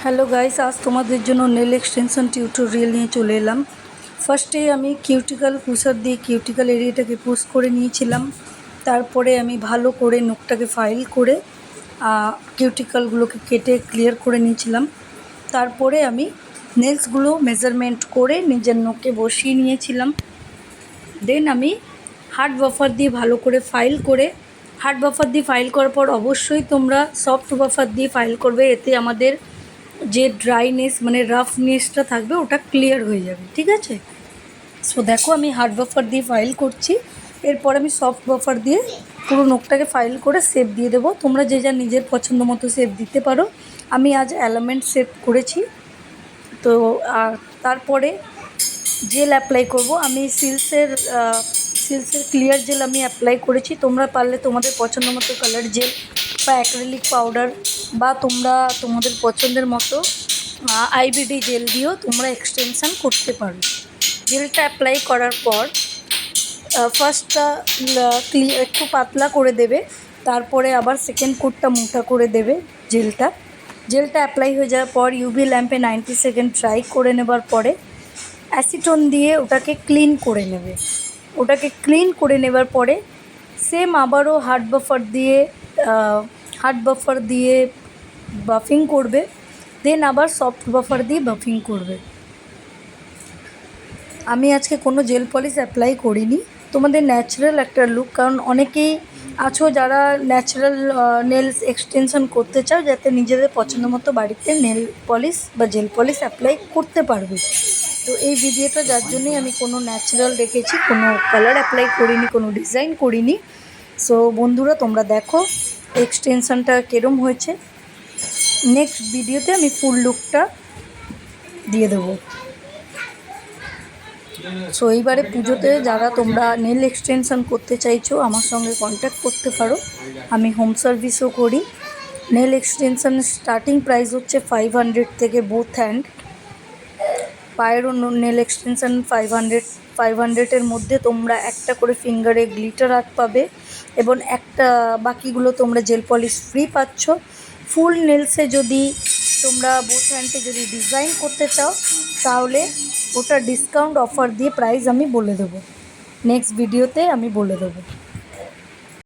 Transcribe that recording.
Hello guys, আজ তোমাদের জন্য নেল এক্সটেনশন টিউটোরিয়াল নিয়ে চলে এলাম। ফার্স্টে আমি কিউটিক্যাল পুশার দিয়ে কিউটিক্যাল এরিয়াটাকে পুশ করে নিয়েছিলাম। তারপরে আমি ভালো করে নখটাকে ফাইল করে কিউটিক্যালগুলোকে কেটে ক্লিয়ার করে নিয়েছিলাম। তারপরে আমি নেলসগুলো মেজারমেন্ট করে নিজের নখে বসিয়ে নিয়েছিলাম। দেন আমি হার্ড বাফার দিয়ে ভালো করে ফাইল করে, হার্ড বাফার দিয়ে ফাইল করার পর অবশ্যই তোমরা সফট বাফার দিয়ে ফাইল করবে, এতে আমাদের যে ড্রাইনেস মানে রাফনেসটা থাকবে ওটা ক্লিয়ার হয়ে যাবে, ঠিক আছে। সো দেখো আমি হার্ড বাফার দিয়ে ফাইল করছি, এরপর আমি সফট বাফার দিয়ে পুরো নখটাকে ফাইল করে শেপ দিয়ে দেবো। তোমরা যে যা নিজের পছন্দ মতো শেপ দিতে পারো। আমি আজ এলিমেন্ট শেপ করেছি। তো তারপরে জেল অ্যাপ্লাই করব। আমি সিলসের ক্লিয়ার জেল আমি অ্যাপ্লাই করেছি। তোমরা পারলে তোমাদের পছন্দ মতো কালার জেল বা অ্যাক্রিলিক পাউডার বা তোমরা তোমাদের পছন্দের মতো আইবিডি জেল দিয়েও তোমরা এক্সটেনশান করতে পারো। জেলটা অ্যাপ্লাই করার পর ফার্স্টটা একটু পাতলা করে দেবে, তারপরে আবার সেকেন্ড কোটটা মোটা করে দেবে। জেলটা অ্যাপ্লাই হয়ে যাওয়ার পর ইউভি ল্যাম্পে 90 সেকেন্ড ড্রাই করে নেবার পরে অ্যাসিটোন দিয়ে ওটাকে ক্লিন করে নেবার পরে সেম আবারও হার্ড বাফার দিয়ে বাফিং করবে। দেন আবার সফট বাফার দিয়ে বাফিং করবে। আমি আজকে কোনো জেল পলিশ অ্যাপ্লাই করিনি, তোমাদের ন্যাচারাল একটা লুক, কারণ অনেকেই আছো যারা ন্যাচারাল নেলস এক্সটেনশন করতে চাও, যাতে নিজেদের পছন্দ মতো বাড়িতে নেল পলিশ বা জেল পলিশ অ্যাপ্লাই করতে পারবে। তো এই ভিডিওটা যার জন্যই আমি কোনো ন্যাচারাল রেখেছি, কোনো কালার অ্যাপ্লাই করিনি, কোনো ডিজাইন করিনি। সো বন্ধুরা তোমরা দেখো এক্সটেনশনটা কীরম হয়েছে। নেক্সট ভিডিওতে আমি ফুল লুকটা দিয়ে দেবো। সো এইবারে পুজোতে যারা তোমরা নেল এক্সটেনশন করতে চাইছো আমার সঙ্গে কন্ট্যাক্ট করতে পারো। আমি হোম সার্ভিসও করি। নেল এক্সটেনশনের স্টার্টিং প্রাইস হচ্ছে 500 থেকে বোথ হ্যান্ড। পায়েরও নেল এক্সটেনশন 500-এর মধ্যে তোমরা একটা করে ফিঙ্গারে গ্লিটার আর্ট পাবে এবং বাকিগুলো তোমরা জেল পলিশ ফ্রি পাচ্ছ। ফুল নেলসে যদি তোমরা বোথ হ্যান্ডে যদি ডিজাইন করতে চাও তাহলে ওটা ডিসকাউন্ট অফার দিয়ে প্রাইস আমি বলে দেবো, নেক্সট ভিডিওতে আমি বলে দেবো।